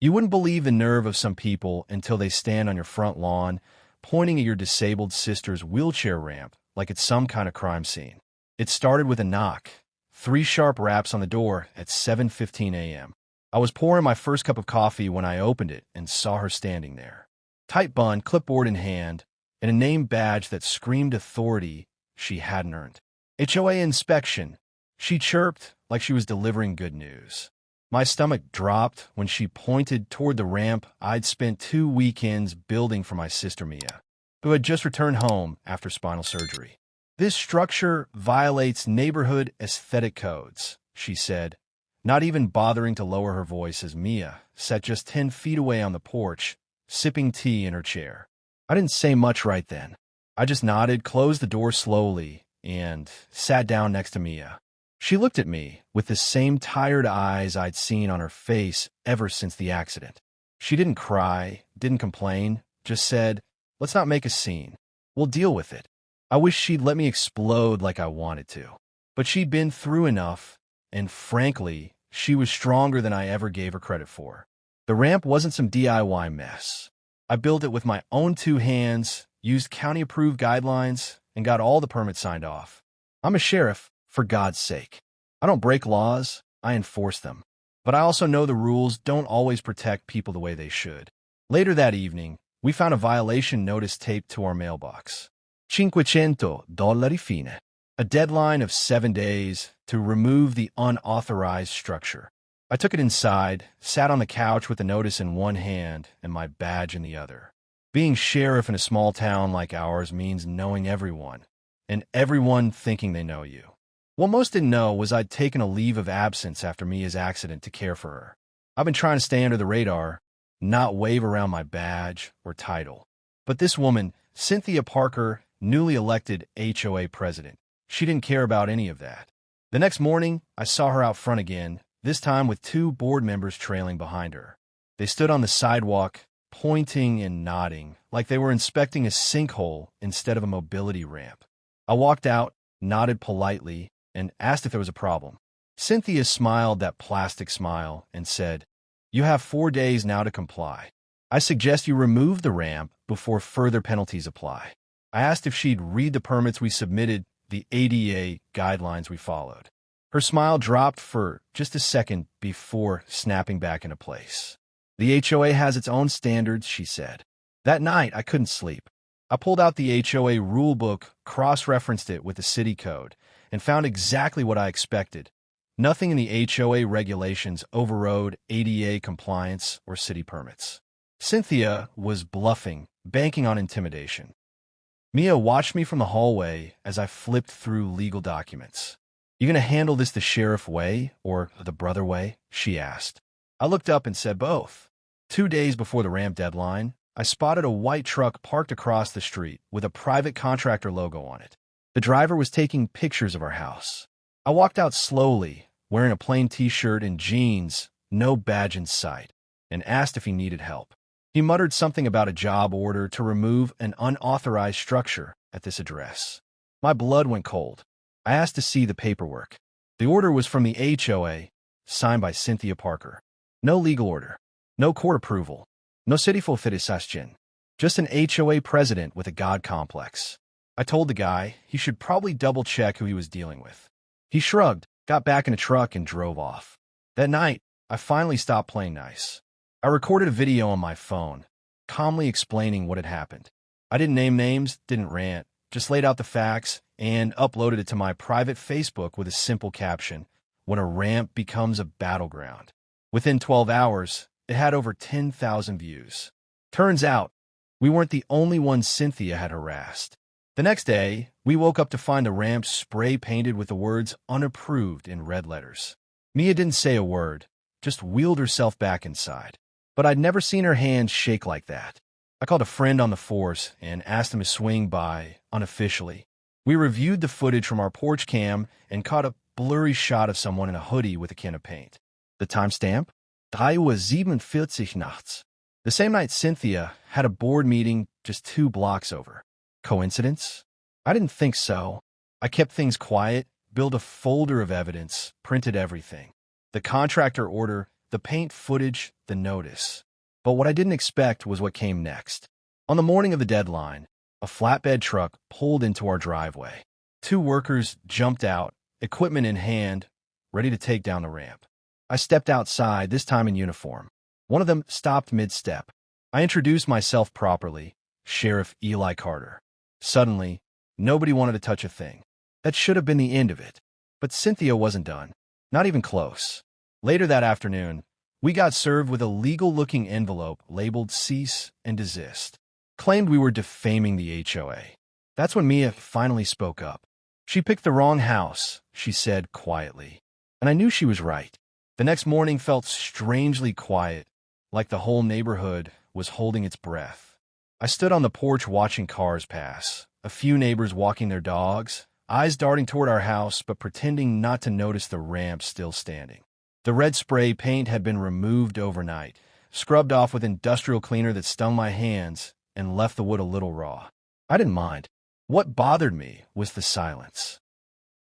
You wouldn't believe the nerve of some people until they stand on your front lawn, pointing at your disabled sister's wheelchair ramp like it's some kind of crime scene. It started with a knock, 3 sharp raps on the door at 7:15 a.m. I was pouring my first cup of coffee when I opened it and saw her standing there. Tight bun, clipboard in hand, and a name badge that screamed authority she hadn't earned. HOA inspection. She chirped like she was delivering good news. My stomach dropped when she pointed toward the ramp I'd spent 2 weekends building for my sister Mia, who had just returned home after spinal surgery. This structure violates neighborhood aesthetic codes, she said, not even bothering to lower her voice as Mia sat just 10 feet away on the porch, sipping tea in her chair. I didn't say much right then. I just nodded, closed the door slowly, and sat down next to Mia. She looked at me with the same tired eyes I'd seen on her face ever since the accident. She didn't cry, didn't complain, just said, "Let's not make a scene. We'll deal with it." I wish she'd let me explode like I wanted to. But she'd been through enough, and frankly, she was stronger than I ever gave her credit for. The ramp wasn't some DIY mess. I built it with my own 2 hands, used county-approved guidelines, and got all the permits signed off. I'm a sheriff, for God's sake. I don't break laws, I enforce them. But I also know the rules don't always protect people the way they should. Later that evening, we found a violation notice taped to our mailbox. $500 fine. A deadline of 7 days to remove the unauthorized structure. I took it inside, sat on the couch with the notice in one hand and my badge in the other. Being sheriff in a small town like ours means knowing everyone, and everyone thinking they know you. What most didn't know was I'd taken a leave of absence after Mia's accident to care for her. I've been trying to stay under the radar, not wave around my badge or title. But this woman, Cynthia Parker, newly elected HOA president, she didn't care about any of that. The next morning, I saw her out front again, this time with 2 board members trailing behind her. They stood on the sidewalk, pointing and nodding, like they were inspecting a sinkhole instead of a mobility ramp. I walked out, nodded politely, and asked if there was a problem. Cynthia smiled that plastic smile and said, "You have 4 days now to comply. I suggest you remove the ramp before further penalties apply." I asked if she'd read the permits we submitted, the ADA guidelines we followed. Her smile dropped for just a second before snapping back into place. "The HOA has its own standards," she said. That night, I couldn't sleep. I pulled out the HOA rulebook, cross-referenced it with the city code, and found exactly what I expected. Nothing in the HOA regulations overrode ADA compliance or city permits. Cynthia was bluffing, banking on intimidation. Mia watched me from the hallway as I flipped through legal documents. "You gonna handle this the sheriff way or the brother way?" she asked. I looked up and said both. 2 days before the ramp deadline, I spotted a white truck parked across the street with a private contractor logo on it. The driver was taking pictures of our house. I walked out slowly, wearing a plain t-shirt and jeans, no badge in sight, and asked if he needed help. He muttered something about a job order to remove an unauthorized structure at this address. My blood went cold. I asked to see the paperwork. The order was from the HOA, signed by Cynthia Parker. No legal order, no court approval, no city suggestion, just an HOA president with a god complex. I told the guy he should probably double-check who he was dealing with. He shrugged, got back in a truck, and drove off. That night, I finally stopped playing nice. I recorded a video on my phone, calmly explaining what had happened. I didn't name names, didn't rant, just laid out the facts and uploaded it to my private Facebook with a simple caption, "When a ramp becomes a battleground." Within 12 hours, it had over 10,000 views. Turns out, we weren't the only ones Cynthia had harassed. The next day, we woke up to find the ramp spray-painted with the words "unapproved" in red letters. Mia didn't say a word, just wheeled herself back inside. But I'd never seen her hands shake like that. I called a friend on the force and asked him to swing by, unofficially. We reviewed the footage from our porch cam and caught a blurry shot of someone in a hoodie with a can of paint. The timestamp? 3:47 nachts. The same night Cynthia had a board meeting just 2 blocks over. Coincidence? I didn't think so. I kept things quiet, built a folder of evidence, printed everything. The contractor order, the paint footage, the notice. But what I didn't expect was what came next. On the morning of the deadline, a flatbed truck pulled into our driveway. Two workers jumped out, equipment in hand, ready to take down the ramp. I stepped outside, this time in uniform. One of them stopped mid-step. I introduced myself properly, Sheriff Eli Carter. Suddenly, nobody wanted to touch a thing. That should have been the end of it. But Cynthia wasn't done. Not even close. Later that afternoon, we got served with a legal-looking envelope labeled cease and desist. Claimed we were defaming the HOA. That's when Mia finally spoke up. She picked the wrong house, she said quietly. And I knew she was right. The next morning felt strangely quiet, like the whole neighborhood was holding its breath. I stood on the porch watching cars pass, a few neighbors walking their dogs, eyes darting toward our house but pretending not to notice the ramp still standing. The red spray paint had been removed overnight, scrubbed off with industrial cleaner that stung my hands and left the wood a little raw. I didn't mind. What bothered me was the silence.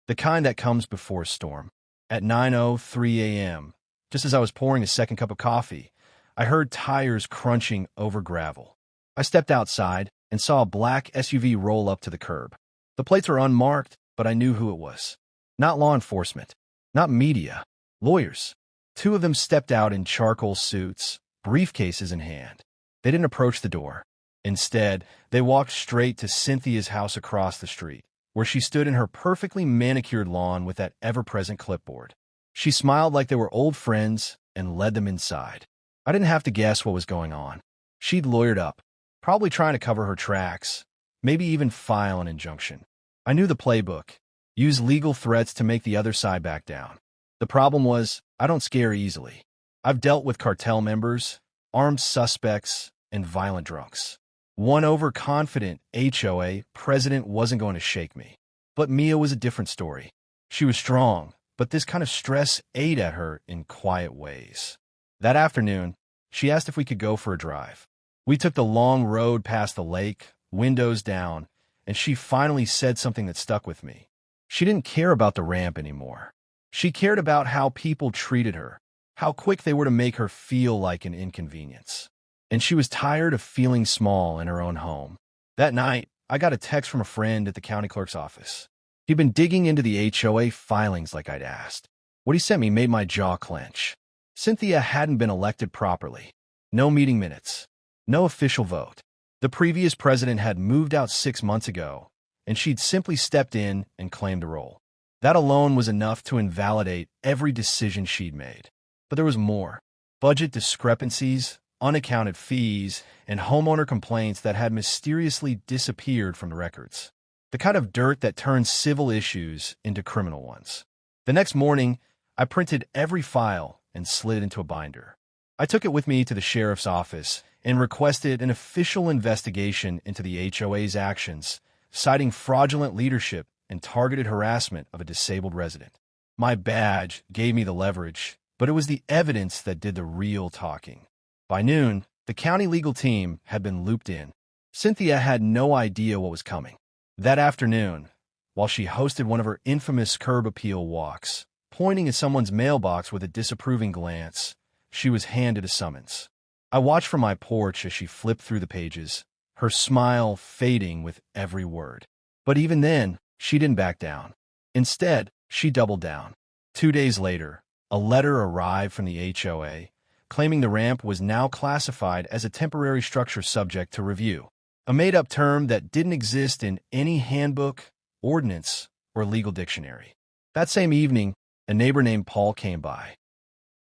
The kind that comes before a storm. At 9:03 a.m., just as I was pouring a second cup of coffee, I heard tires crunching over gravel. I stepped outside and saw a black SUV roll up to the curb. The plates were unmarked, but I knew who it was. Not law enforcement, not media, lawyers. Two of them stepped out in charcoal suits, briefcases in hand. They didn't approach the door. Instead, they walked straight to Cynthia's house across the street, where she stood in her perfectly manicured lawn with that ever-present clipboard. She smiled like they were old friends and led them inside. I didn't have to guess what was going on. She'd lawyered up, probably trying to cover her tracks, maybe even file an injunction. I knew the playbook. Use legal threats to make the other side back down. The problem was, I don't scare easily. I've dealt with cartel members, armed suspects, and violent drunks. One overconfident HOA president wasn't going to shake me. But Mia was a different story. She was strong, but this kind of stress ate at her in quiet ways. That afternoon, she asked if we could go for a drive. We took the long road past the lake, windows down, and she finally said something that stuck with me. She didn't care about the ramp anymore. She cared about how people treated her, how quick they were to make her feel like an inconvenience. And she was tired of feeling small in her own home. That night, I got a text from a friend at the county clerk's office. He'd been digging into the HOA filings like I'd asked. What he sent me made my jaw clench. Cynthia hadn't been elected properly. No meeting minutes. No official vote. The previous president had moved out 6 months ago, and she'd simply stepped in and claimed the role. That alone was enough to invalidate every decision she'd made. But there was more. Budget discrepancies, unaccounted fees, and homeowner complaints that had mysteriously disappeared from the records. The kind of dirt that turns civil issues into criminal ones. The next morning, I printed every file and slid it into a binder. I took it with me to the sheriff's office and requested an official investigation into the HOA's actions, citing fraudulent leadership and targeted harassment of a disabled resident. My badge gave me the leverage, but it was the evidence that did the real talking. By noon, the county legal team had been looped in. Cynthia had no idea what was coming. That afternoon, while she hosted one of her infamous curb appeal walks, pointing at someone's mailbox with a disapproving glance, she was handed a summons. I watched from my porch as she flipped through the pages, her smile fading with every word. But even then, she didn't back down. Instead, she doubled down. 2 days later, a letter arrived from the HOA, claiming the ramp was now classified as a temporary structure subject to review, a made-up term that didn't exist in any handbook, ordinance, or legal dictionary. That same evening, a neighbor named Paul came by.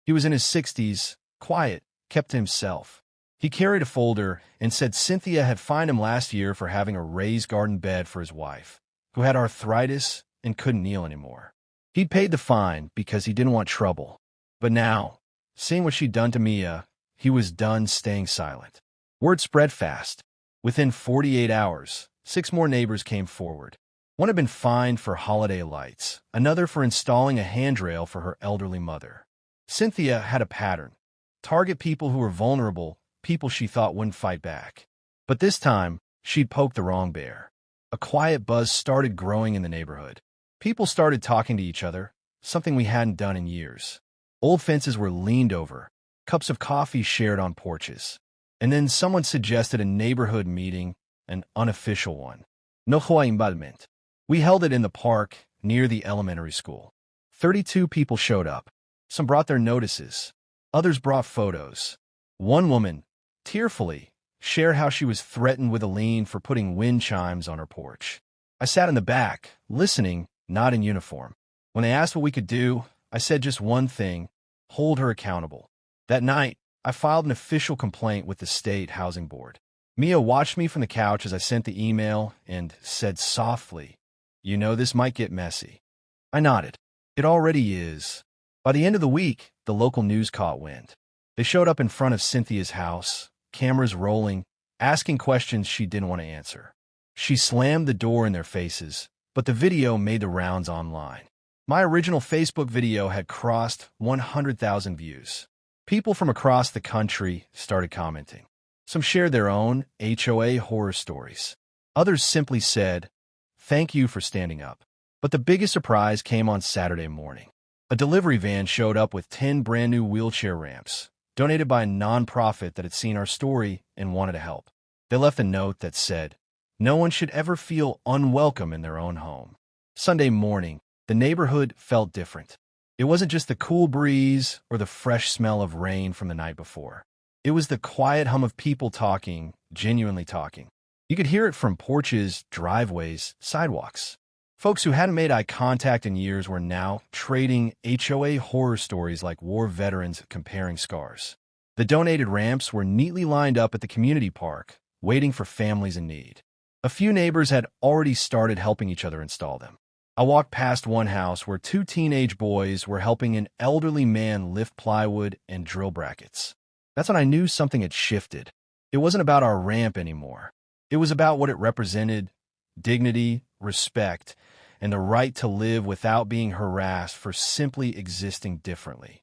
He was in his 60s, quiet, kept to himself. He carried a folder and said Cynthia had fined him last year for having a raised garden bed for his wife, who had arthritis and couldn't kneel anymore. He'd paid the fine because he didn't want trouble. But now, seeing what she'd done to Mia, he was done staying silent. Word spread fast. Within 48 hours, 6 more neighbors came forward. One had been fined for holiday lights, another for installing a handrail for her elderly mother. Cynthia had a pattern. Target people who were vulnerable, people she thought wouldn't fight back. But this time, she'd poked the wrong bear. A quiet buzz started growing in the neighborhood. People started talking to each other, something we hadn't done in years. Old fences were leaned over, cups of coffee shared on porches. And then someone suggested a neighborhood meeting, an unofficial one. No HOA involvement. We held it in the park near the elementary school. 32 people showed up. Some brought their notices. Others brought photos. One woman, tearfully, shared how she was threatened with a lien for putting wind chimes on her porch. I sat in the back, listening, not in uniform. When they asked what we could do, I said just one thing: hold her accountable. That night, I filed an official complaint with the State Housing Board. Mia watched me from the couch as I sent the email and said softly, "You know this might get messy." I nodded. It already is. By the end of the week, the local news caught wind. They showed up in front of Cynthia's house, cameras rolling, asking questions she didn't want to answer. She slammed the door in their faces, but the video made the rounds online. My original Facebook video had crossed 100,000 views. People from across the country started commenting. Some shared their own HOA horror stories. Others simply said, "Thank you for standing up." But the biggest surprise came on Saturday morning. A delivery van showed up with 10 brand new wheelchair ramps, donated by a nonprofit that had seen our story and wanted to help. They left a note that said, "No one should ever feel unwelcome in their own home." Sunday morning, the neighborhood felt different. It wasn't just the cool breeze or the fresh smell of rain from the night before. It was the quiet hum of people talking, genuinely talking. You could hear it from porches, driveways, sidewalks. Folks who hadn't made eye contact in years were now trading HOA horror stories like war veterans comparing scars. The donated ramps were neatly lined up at the community park, waiting for families in need. A few neighbors had already started helping each other install them. I walked past one house where 2 teenage boys were helping an elderly man lift plywood and drill brackets. That's when I knew something had shifted. It wasn't about our ramp anymore. It was about what it represented: dignity, respect, and the right to live without being harassed for simply existing differently.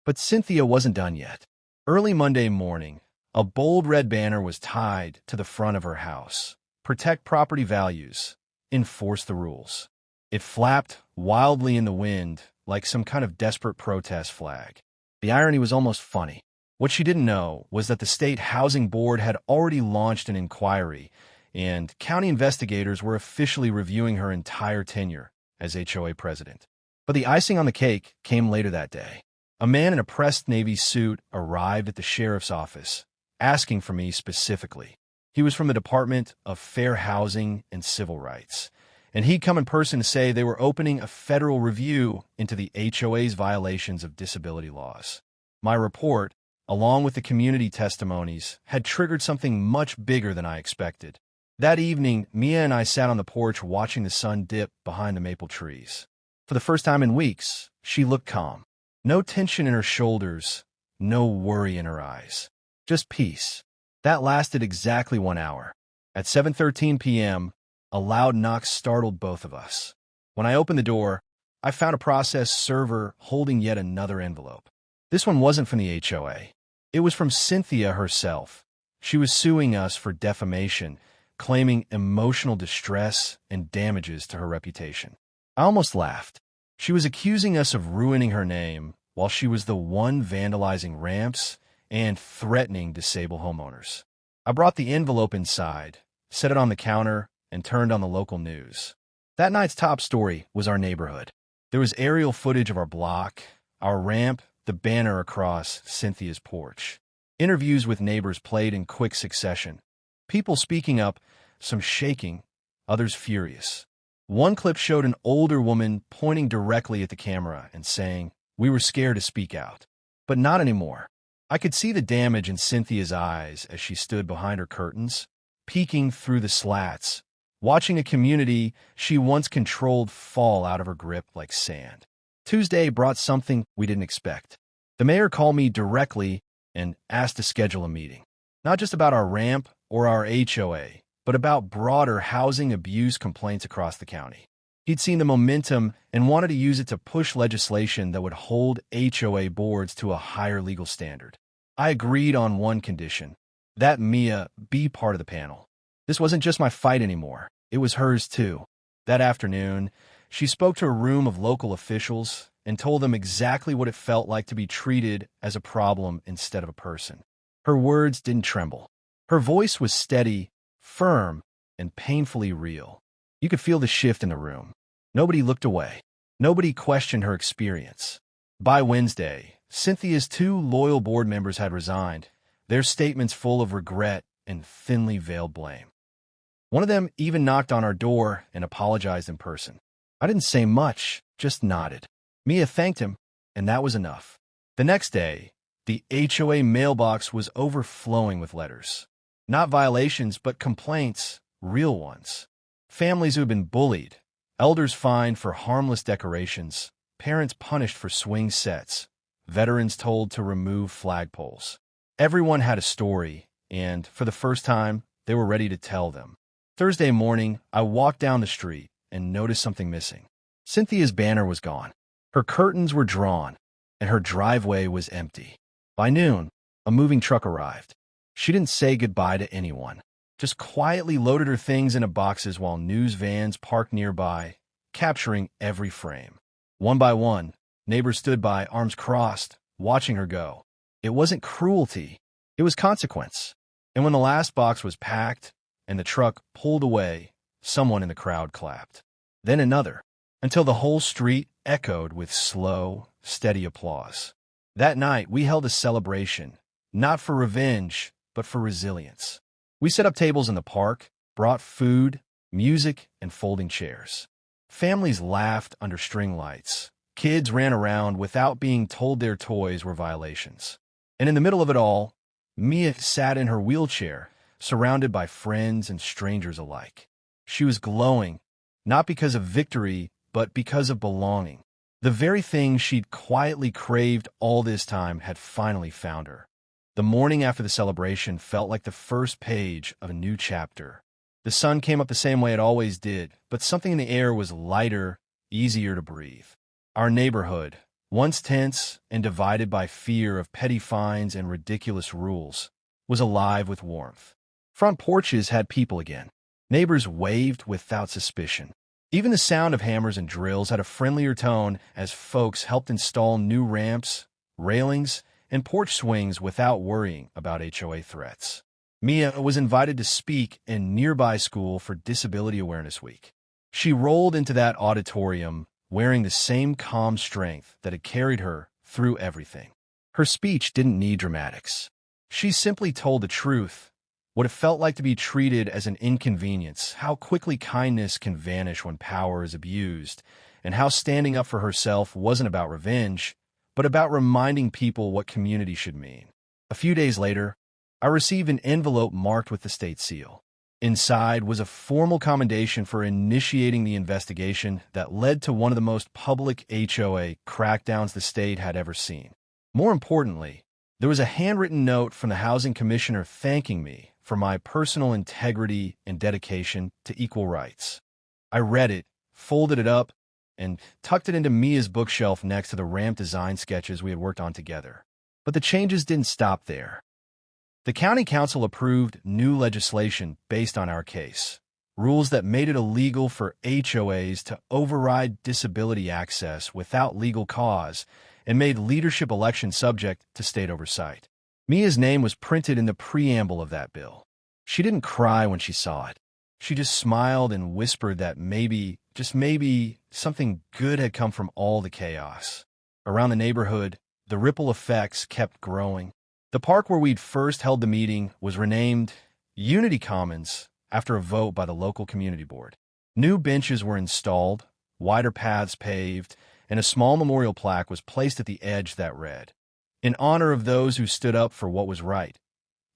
But Cynthia wasn't done yet. Early Monday morning, a bold red banner was tied to the front of her house. Protect property values. Enforce the rules. It flapped wildly in the wind like some kind of desperate protest flag. The irony was almost funny. What she didn't know was that the State Housing Board had already launched an inquiry, and county investigators were officially reviewing her entire tenure as HOA president. But the icing on the cake came later that day. A man in a pressed Navy suit arrived at the sheriff's office, asking for me specifically. He was from the Department of Fair Housing and Civil Rights, and he'd come in person to say they were opening a federal review into the HOA's violations of disability laws. My report, along with the community testimonies, had triggered something much bigger than I expected. That evening, Mia and I sat on the porch watching the sun dip behind the maple trees. For the first time in weeks, she looked calm. No tension in her shoulders, no worry in her eyes. Just peace. That lasted exactly 1 hour. At 7:13 p.m., a loud knock startled both of us. When I opened the door, I found a process server holding yet another envelope. This one wasn't from the HOA. It was from Cynthia herself. She was suing us for defamation, claiming emotional distress and damages to her reputation. I almost laughed. She was accusing us of ruining her name while she was the one vandalizing ramps and threatening disabled homeowners. I brought the envelope inside, set it on the counter, and turned on the local news. That night's top story was our neighborhood. There was aerial footage of our block, our ramp, the banner across Cynthia's porch. Interviews with neighbors played in quick succession. People speaking up, some shaking, others furious. One clip showed an older woman pointing directly at the camera and saying, "We were scared to speak out." But not anymore. I could see the damage in Cynthia's eyes as she stood behind her curtains, peeking through the slats, watching a community she once controlled fall out of her grip like sand. Tuesday brought something we didn't expect. The mayor called me directly and asked to schedule a meeting. Not just about our ramp or our HOA, but about broader housing abuse complaints across the county. He'd seen the momentum and wanted to use it to push legislation that would hold HOA boards to a higher legal standard. I agreed on one condition: that Mia be part of the panel. This wasn't just my fight anymore. It was hers too. That afternoon, she spoke to a room of local officials, and told them exactly what it felt like to be treated as a problem instead of a person. Her words didn't tremble. Her voice was steady, firm, and painfully real. You could feel the shift in the room. Nobody looked away. Nobody questioned her experience. By Wednesday, Cynthia's 2 loyal board members had resigned, their statements full of regret and thinly veiled blame. One of them even knocked on our door and apologized in person. I didn't say much, just nodded. Mia thanked him, and that was enough. The next day, the HOA mailbox was overflowing with letters. Not violations, but complaints, real ones. Families who had been bullied, elders fined for harmless decorations, parents punished for swing sets, veterans told to remove flagpoles. Everyone had a story, and, for the first time, they were ready to tell them. Thursday morning, I walked down the street and noticed something missing. Cynthia's banner was gone. Her curtains were drawn, and her driveway was empty. By noon, a moving truck arrived. She didn't say goodbye to anyone, just quietly loaded her things into boxes while news vans parked nearby, capturing every frame. One by one, neighbors stood by, arms crossed, watching her go. It wasn't cruelty, it was consequence. And when the last box was packed and the truck pulled away, someone in the crowd clapped. Then another, until the whole street echoed with slow, steady applause. That night, we held a celebration, not for revenge, but for resilience. We set up tables in the park, brought food, music, and folding chairs. Families laughed under string lights. Kids ran around without being told their toys were violations. And in the middle of it all, Mia sat in her wheelchair, surrounded by friends and strangers alike. She was glowing, not because of victory, but because of belonging. The very thing she'd quietly craved all this time had finally found her. The morning after the celebration felt like the first page of a new chapter. The sun came up the same way it always did, but something in the air was lighter, easier to breathe. Our neighborhood, once tense and divided by fear of petty fines and ridiculous rules, was alive with warmth. Front porches had people again. Neighbors waved without suspicion. Even the sound of hammers and drills had a friendlier tone as folks helped install new ramps, railings, and porch swings without worrying about HOA threats. Mia was invited to speak in nearby school for Disability Awareness Week. She rolled into that auditorium wearing the same calm strength that had carried her through everything. Her speech didn't need dramatics. She simply told the truth, what it felt like to be treated as an inconvenience, how quickly kindness can vanish when power is abused, and how standing up for herself wasn't about revenge, but about reminding people what community should mean. A few days later, I received an envelope marked with the state seal. Inside was a formal commendation for initiating the investigation that led to one of the most public HOA crackdowns the state had ever seen. More importantly, there was a handwritten note from the housing commissioner thanking me for my personal integrity and dedication to equal rights. I read it, folded it up, and tucked it into Mia's bookshelf next to the ramp design sketches we had worked on together. But the changes didn't stop there. The county council approved new legislation based on our case, rules that made it illegal for HOAs to override disability access without legal cause and made leadership elections subject to state oversight. Mia's name was printed in the preamble of that bill. She didn't cry when she saw it. She just smiled and whispered that maybe, just maybe, something good had come from all the chaos. Around the neighborhood, the ripple effects kept growing. The park where we'd first held the meeting was renamed Unity Commons after a vote by the local community board. New benches were installed, wider paths paved, and a small memorial plaque was placed at the edge that read, "In honor of those who stood up for what was right,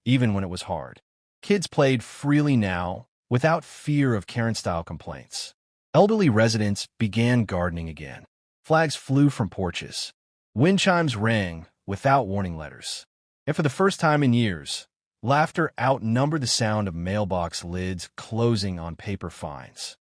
even when it was hard." Kids played freely now, without fear of Karen-style complaints. Elderly residents began gardening again. Flags flew from porches. Wind chimes rang without warning letters. And for the first time in years, laughter outnumbered the sound of mailbox lids closing on paper fines.